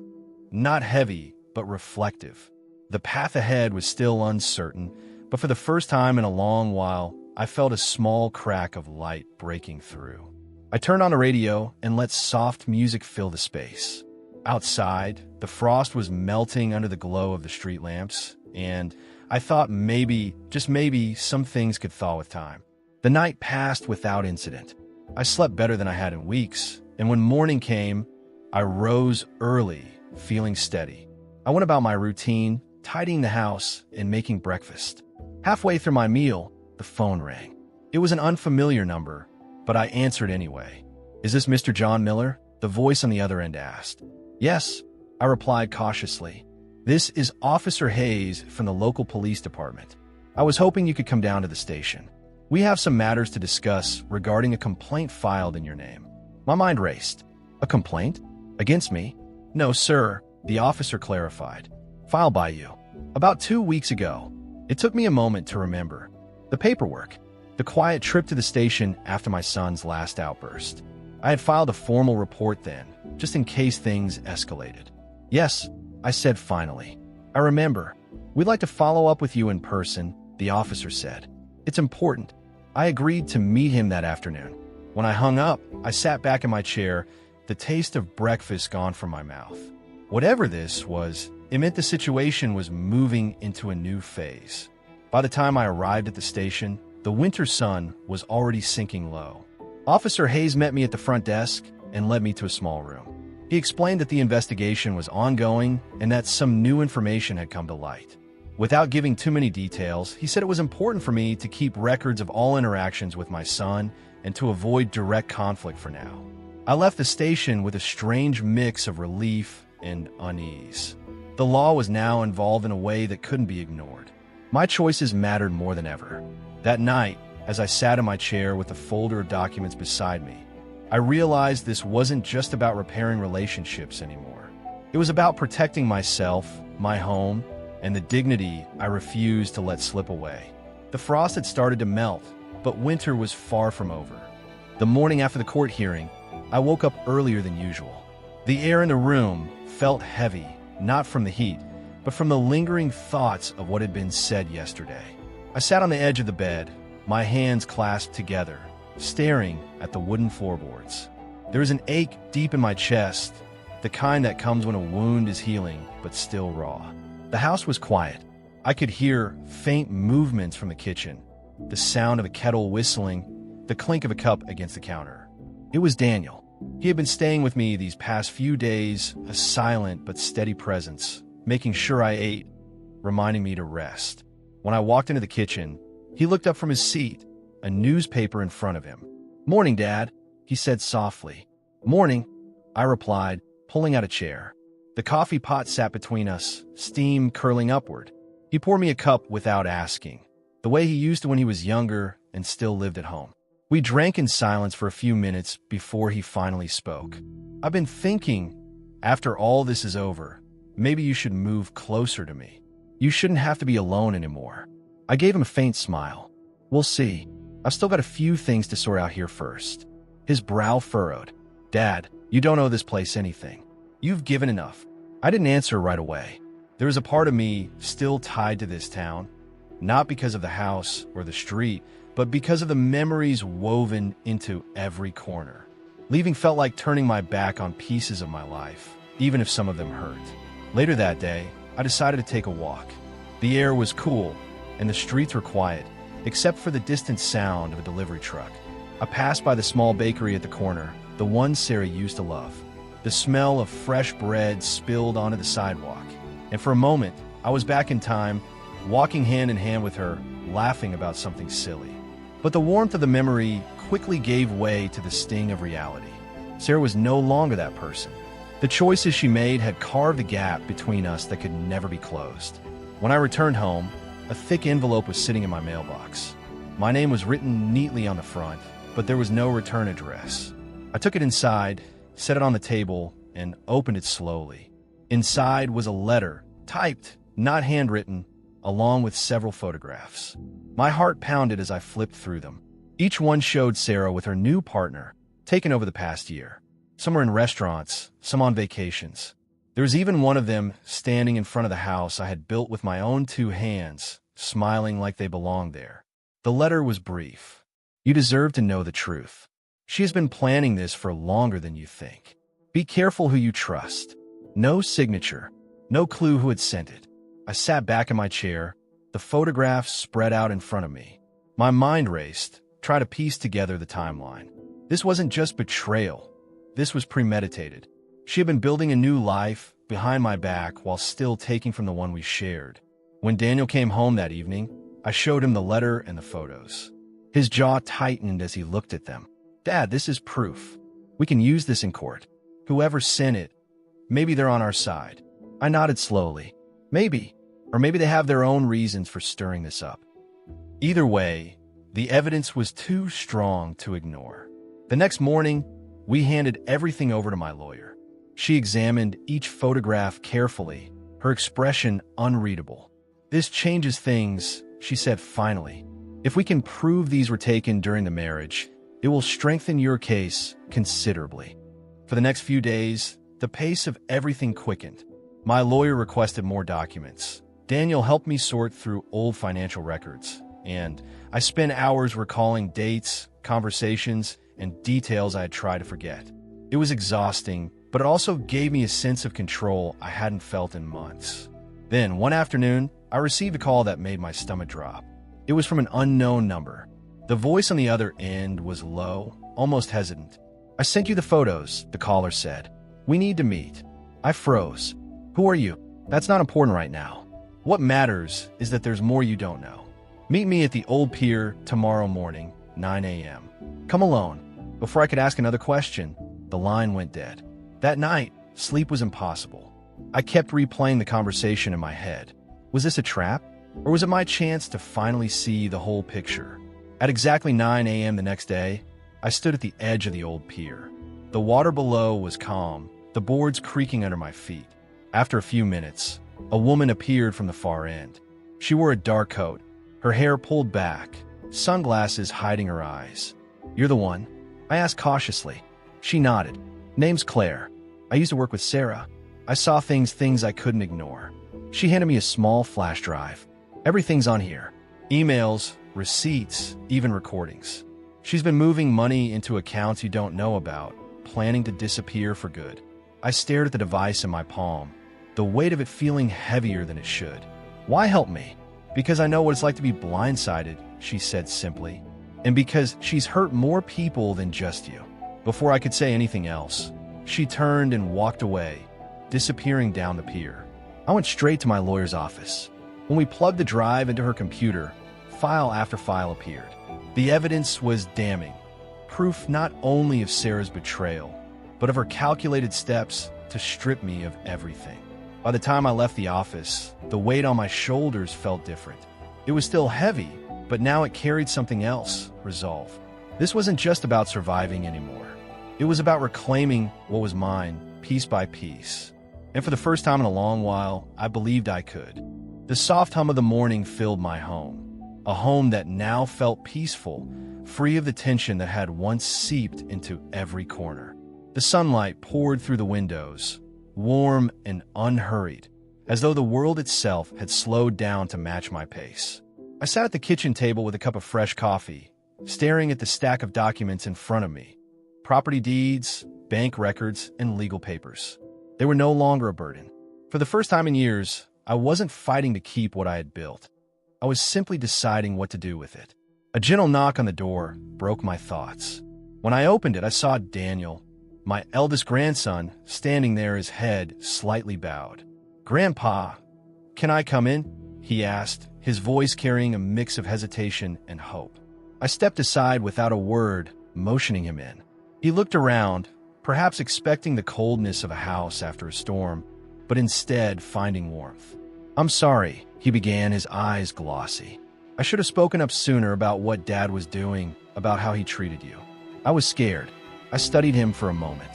Not heavy, but reflective. The path ahead was still uncertain, but for the first time in a long while, I felt a small crack of light breaking through. I turned on the radio and let soft music fill the space. Outside, the frost was melting under the glow of the street lamps, and I thought maybe, just maybe, some things could thaw with time. The night passed without incident. I slept better than I had in weeks, and when morning came, I rose early, feeling steady. I went about my routine, tidying the house and making breakfast. Halfway through my meal, the phone rang. It was an unfamiliar number, but I answered anyway. "Is this Mr. John Miller?" the voice on the other end asked. "Yes," I replied cautiously. "This is Officer Hayes from the local police department. I was hoping you could come down to the station. We have some matters to discuss regarding a complaint filed in your name." My mind raced. "A complaint? Against me?" "No, sir," the officer clarified. "Filed by you. About 2 weeks ago." It took me a moment to remember. The paperwork. The quiet trip to the station after my son's last outburst. I had filed a formal report then, just in case things escalated. "Yes," I said finally. "I remember. We'd like to follow up with you in person," the officer said. "It's important." I agreed to meet him that afternoon. When I hung up, I sat back in my chair, the taste of breakfast gone from my mouth. Whatever this was, it meant the situation was moving into a new phase. By the time I arrived at the station, the winter sun was already sinking low. Officer Hayes met me at the front desk and led me to a small room. He explained that the investigation was ongoing and that some new information had come to light. Without giving too many details, he said it was important for me to keep records of all interactions with my son and to avoid direct conflict for now. I left the station with a strange mix of relief and unease. The law was now involved in a way that couldn't be ignored. My choices mattered more than ever. That night, as I sat in my chair with a folder of documents beside me, I realized this wasn't just about repairing relationships anymore. It was about protecting myself, my home, and the dignity I refused to let slip away. The frost had started to melt, but winter was far from over. The morning after the court hearing, I woke up earlier than usual. The air in the room felt heavy, not from the heat, but from the lingering thoughts of what had been said yesterday. I sat on the edge of the bed, my hands clasped together, staring at the wooden floorboards. There was an ache deep in my chest, the kind that comes when a wound is healing but still raw. The house was quiet. I could hear faint movements from the kitchen, the sound of a kettle whistling, the clink of a cup against the counter. It was Daniel. He had been staying with me these past few days, a silent but steady presence, making sure I ate, reminding me to rest. When I walked into the kitchen, he looked up from his seat, a newspaper in front of him. "Morning, Dad," he said softly. "Morning," I replied, pulling out a chair. The coffee pot sat between us, steam curling upward. He poured me a cup without asking, the way he used to when he was younger, and still lived at home. We drank in silence for a few minutes before he finally spoke. "I've been thinking, after all this is over, maybe you should move closer to me. You shouldn't have to be alone anymore." I gave him a faint smile. "We'll see. I've still got a few things to sort out here first." His brow furrowed. "Dad, you don't owe this place anything. You've given enough." I didn't answer right away. There was a part of me still tied to this town, not because of the house or the street, but because of the memories woven into every corner. Leaving felt like turning my back on pieces of my life, even if some of them hurt. Later that day, I decided to take a walk. The air was cool, and the streets were quiet, except for the distant sound of a delivery truck. I passed by the small bakery at the corner, the one Sarah used to love. The smell of fresh bread spilled onto the sidewalk, and for a moment, I was back in time, walking hand in hand with her, laughing about something silly. But the warmth of the memory quickly gave way to the sting of reality. Sarah was no longer that person. The choices she made had carved a gap between us that could never be closed. When I returned home, a thick envelope was sitting in my mailbox. My name was written neatly on the front, but there was no return address. I took it inside, set it on the table, and opened it slowly. Inside was a letter, typed, not handwritten, along with several photographs. My heart pounded as I flipped through them. Each one showed Sarah with her new partner, taken over the past year. Some were in restaurants, some on vacations. There was even one of them standing in front of the house I had built with my own 2 hands, smiling like they belonged there. The letter was brief. "You deserve to know the truth. She has been planning this for longer than you think. Be careful who you trust." No signature, no clue who had sent it. I sat back in my chair, the photographs spread out in front of me. My mind raced, trying to piece together the timeline. This wasn't just betrayal. This was premeditated. She had been building a new life behind my back while still taking from the one we shared. When Daniel came home that evening, I showed him the letter and the photos. His jaw tightened as he looked at them. "Dad, this is proof. We can use this in court. Whoever sent it, maybe they're on our side." I nodded slowly. "Maybe. Or maybe they have their own reasons for stirring this up." Either way, the evidence was too strong to ignore. The next morning, we handed everything over to my lawyer. She examined each photograph carefully, her expression unreadable. "This changes things," she said finally. "If we can prove these were taken during the marriage, it will strengthen your case considerably." For the next few days, the pace of everything quickened. My lawyer requested more documents. Daniel helped me sort through old financial records, and I spent hours recalling dates, conversations, and details I had tried to forget. It was exhausting, but it also gave me a sense of control I hadn't felt in months. Then, one afternoon, I received a call that made my stomach drop. It was from an unknown number. The voice on the other end was low, almost hesitant. "I sent you the photos," the caller said. "We need to meet." I froze. "Who are you?" "That's not important right now. What matters is that there's more you don't know. Meet me at the old pier tomorrow morning, 9 a.m. Come alone." Before I could ask another question, the line went dead. That night, sleep was impossible. I kept replaying the conversation in my head. Was this a trap? Or was it my chance to finally see the whole picture? At exactly 9 a.m. the next day, I stood at the edge of the old pier. The water below was calm, the boards creaking under my feet. After a few minutes, a woman appeared from the far end. She wore a dark coat, her hair pulled back, sunglasses hiding her eyes. "You're the one?" I asked cautiously. She nodded. "Name's Claire. I used to work with Sarah. I saw things I couldn't ignore." She handed me a small flash drive. "Everything's on here. Emails, receipts, even recordings. She's been moving money into accounts you don't know about, planning to disappear for good." I stared at the device in my palm, the weight of it feeling heavier than it should. "Why help me?" "Because I know what it's like to be blindsided," she said simply. "And because she's hurt more people than just you." Before I could say anything else, she turned and walked away, disappearing down the pier. I went straight to my lawyer's office. When we plugged the drive into her computer, file after file appeared. The evidence was damning. Proof not only of Sarah's betrayal, but of her calculated steps to strip me of everything. By the time I left the office, the weight on my shoulders felt different. It was still heavy, but now it carried something else, resolve. This wasn't just about surviving anymore. It was about reclaiming what was mine, piece by piece. And for the first time in a long while, I believed I could. The soft hum of the morning filled my home, a home that now felt peaceful, free of the tension that had once seeped into every corner. The sunlight poured through the windows, warm and unhurried, as though the world itself had slowed down to match my pace. I sat at the kitchen table with a cup of fresh coffee, staring at the stack of documents in front of me. Property deeds, bank records, and legal papers. They were no longer a burden. For the first time in years, I wasn't fighting to keep what I had built. I was simply deciding what to do with it. A gentle knock on the door broke my thoughts. When I opened it, I saw Daniel, my eldest grandson, standing there, his head slightly bowed. "Grandpa, can I come in?" he asked, his voice carrying a mix of hesitation and hope. I stepped aside without a word, motioning him in. He looked around, perhaps expecting the coldness of a house after a storm, but instead finding warmth. "I'm sorry," he began, his eyes glossy. "I should have spoken up sooner about what Dad was doing, about how he treated you. I was scared." I studied him for a moment.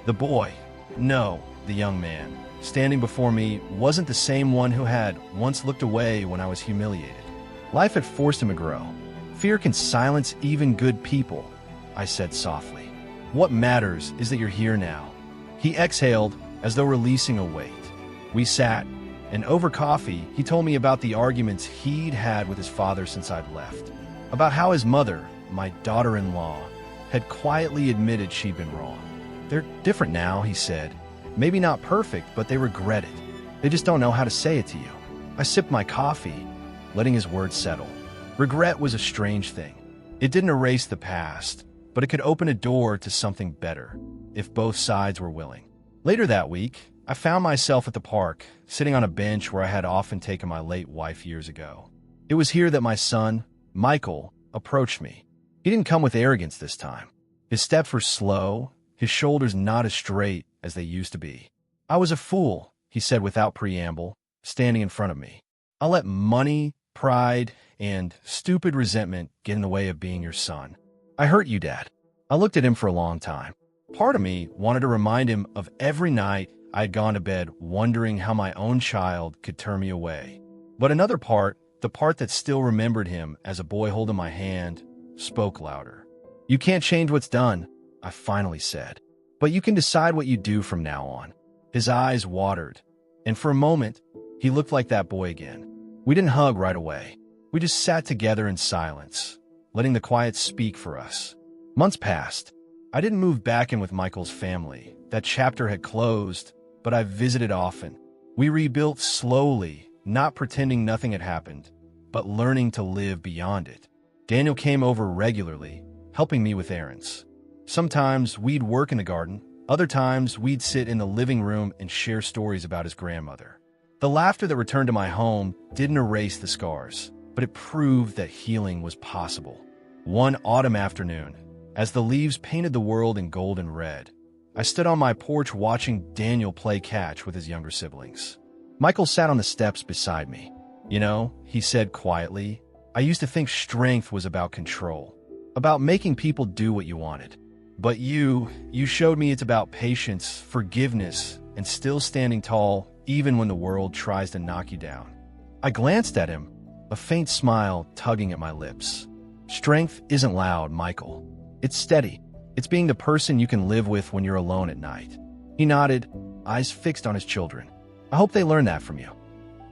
The boy, no, the young man, standing before me wasn't the same one who had once looked away when I was humiliated. Life had forced him to grow. "Fear can silence even good people," I said softly. "What matters is that you're here now." He exhaled as though releasing a weight. We sat, and over coffee, he told me about the arguments he'd had with his father since I'd left, about how his mother, my daughter-in-law, had quietly admitted she'd been wrong. "They're different now," he said. "Maybe not perfect, but they regret it. They just don't know how to say it to you." I sipped my coffee, letting his words settle. Regret was a strange thing. It didn't erase the past, but it could open a door to something better, if both sides were willing. Later that week, I found myself at the park, sitting on a bench where I had often taken my late wife years ago. It was here that my son, Michael, approached me. He didn't come with arrogance this time. His steps were slow, his shoulders not as straight as they used to be. "I was a fool," he said without preamble, standing in front of me. "I let money, pride, and stupid resentment get in the way of being your son. I hurt you, Dad." I looked at him for a long time. Part of me wanted to remind him of every night I had gone to bed wondering how my own child could turn me away. But another part, the part that still remembered him as a boy holding my hand, spoke louder. "You can't change what's done," I finally said. "But you can decide what you do from now on." His eyes watered, and for a moment, he looked like that boy again. We didn't hug right away. We just sat together in silence, letting the quiet speak for us. Months passed. I didn't move back in with Michael's family. That chapter had closed, but I visited often. We rebuilt slowly, not pretending nothing had happened, but learning to live beyond it. Daniel came over regularly, helping me with errands. Sometimes we'd work in the garden. Other times we'd sit in the living room and share stories about his grandmother. The laughter that returned to my home didn't erase the scars, but it proved that healing was possible. One autumn afternoon, as the leaves painted the world in gold and red, I stood on my porch watching Daniel play catch with his younger siblings. Michael sat on the steps beside me. "You know," he said quietly, "I used to think strength was about control, about making people do what you wanted. But you showed me it's about patience, forgiveness, and still standing tall even when the world tries to knock you down." I glanced at him, a faint smile tugging at my lips. "Strength isn't loud, Michael. It's steady. It's being the person you can live with when you're alone at night." He nodded, eyes fixed on his children. "I hope they learn that from you."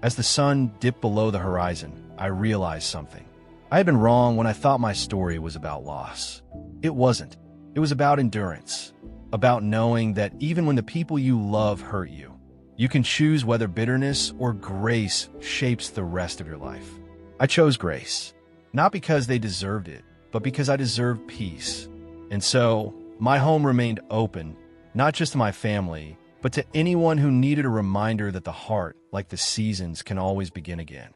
As the sun dipped below the horizon, I realized something. I had been wrong when I thought my story was about loss. It wasn't. It was about endurance, about knowing that even when the people you love hurt you, you can choose whether bitterness or grace shapes the rest of your life. I chose grace, not because they deserved it, but because I deserved peace. And so, my home remained open, not just to my family, but to anyone who needed a reminder that the heart, like the seasons, can always begin again.